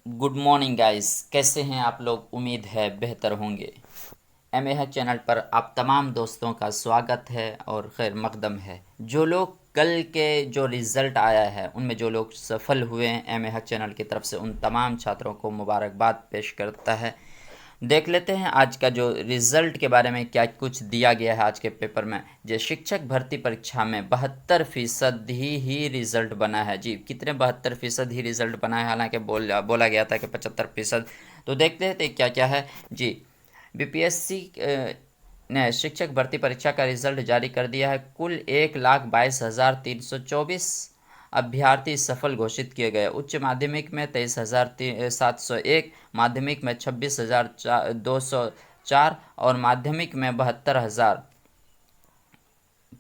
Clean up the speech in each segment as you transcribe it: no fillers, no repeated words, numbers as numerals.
Good morning guys, कैसे हैं आप लोग। उम्मीद है बेहतर होंगे। एम ए हक चैनल पर आप तमाम दोस्तों का स्वागत है और खैर मकदम है। जो लोग कल के जो रिज़ल्ट आया है उनमें जो लोग सफल हुए हैं, एम ए हक चैनल की तरफ से उन तमाम छात्रों को मुबारकबाद पेश करता है। देख लेते हैं आज का जो रिज़ल्ट के बारे में क्या कुछ दिया गया है आज के पेपर में। जो शिक्षक भर्ती परीक्षा में 72% ही रिज़ल्ट बना है। जी कितने, 72% ही रिज़ल्ट बना है, हालांकि बोला गया था कि 75%। तो देखते थे क्या क्या है जी। बीपीएससी ने शिक्षक भर्ती परीक्षा का रिजल्ट जारी कर दिया है। कुल 1,22,324 अभ्यर्थी सफल घोषित किए गए। उच्च माध्यमिक में 23,701, माध्यमिक में 26,204 और माध्यमिक में 72,000,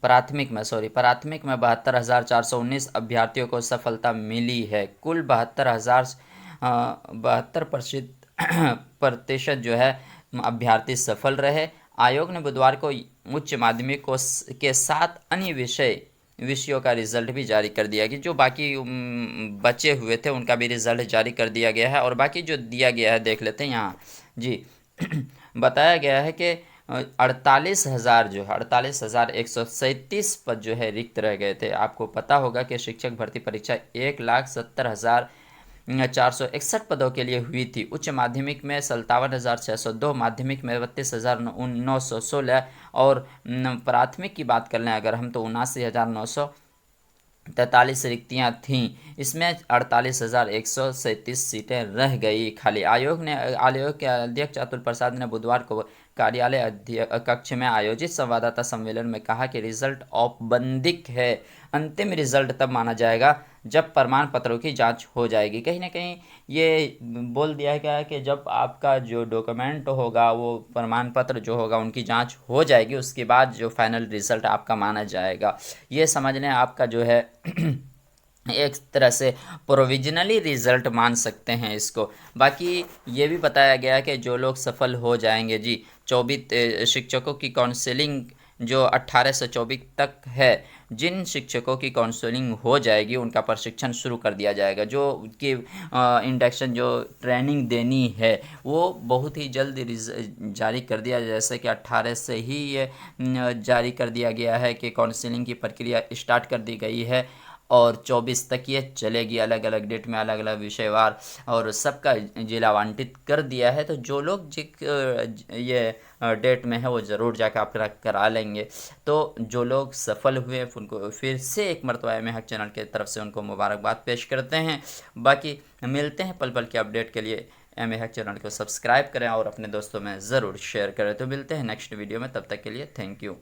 प्राथमिक में 72,419 अभ्यर्थियों को सफलता मिली है। कुल 72% जो है अभ्यर्थी सफल रहे। आयोग ने बुधवार को उच्च माध्यमिक को के 7 अन्य विषयों का रिजल्ट भी जारी कर दिया कि जो बाकी बचे हुए थे उनका भी रिजल्ट जारी कर दिया गया है। और बाकी जो दिया गया है देख लेते हैं यहाँ जी। बताया गया है कि 48,000 जो है 48,137 पद जो है रिक्त रह गए थे। आपको पता होगा कि शिक्षक भर्ती परीक्षा 1,70,461 पदों के लिए हुई थी। उच्च माध्यमिक में 57,602, माध्यमिक में 32,916 और प्राथमिक की बात कर लें अगर हम तो 79,943 रिक्तियां थीं। इसमें 48,137 सीटें रह गई खाली। आयोग के अध्यक्ष अतुल प्रसाद ने बुधवार को कार्यालय कक्ष में आयोजित संवाददाता सम्मेलन में कहा कि रिजल्ट औपबंधिक है। अंतिम रिजल्ट तब माना जाएगा जब प्रमाण पत्रों की जांच हो जाएगी। कहीं ना कहीं ये बोल दिया गया है कि जब आपका जो डॉक्यूमेंट होगा, वो प्रमाण पत्र जो होगा, उनकी जांच हो जाएगी, उसके बाद जो फाइनल रिजल्ट आपका माना जाएगा। ये समझ लें आपका जो है एक तरह से प्रोविजनली रिजल्ट मान सकते हैं इसको। बाकी ये भी बताया गया कि जो लोग सफल हो जाएंगे जी, 24 शिक्षकों की काउंसलिंग जो 18 से 24 तक है, जिन शिक्षकों की काउंसलिंग हो जाएगी उनका प्रशिक्षण शुरू कर दिया जाएगा। जो कि इंडक्शन जो ट्रेनिंग देनी है वो बहुत ही जल्द जारी कर दिया, जैसे कि 18 से ही ये जारी कर दिया गया है कि काउंसलिंग की प्रक्रिया स्टार्ट कर दी गई है और 24 तक ये चलेगी, अलग अलग डेट में अलग अलग विषयवार, और सबका जिला आवंटित कर दिया है। तो जो लोग ये डेट में है वो ज़रूर जाकर आप करा लेंगे। तो जो लोग सफल हुए उनको फिर से एक मरतबा एम हक चैनल की तरफ से उनको मुबारकबाद पेश करते हैं। बाकी मिलते हैं पल पल के अपडेट के लिए। एम हक चैनल को सब्सक्राइब करें और अपने दोस्तों में ज़रूर शेयर करें। तो मिलते हैं नेक्स्ट वीडियो में, तब तक के लिए थैंक यू।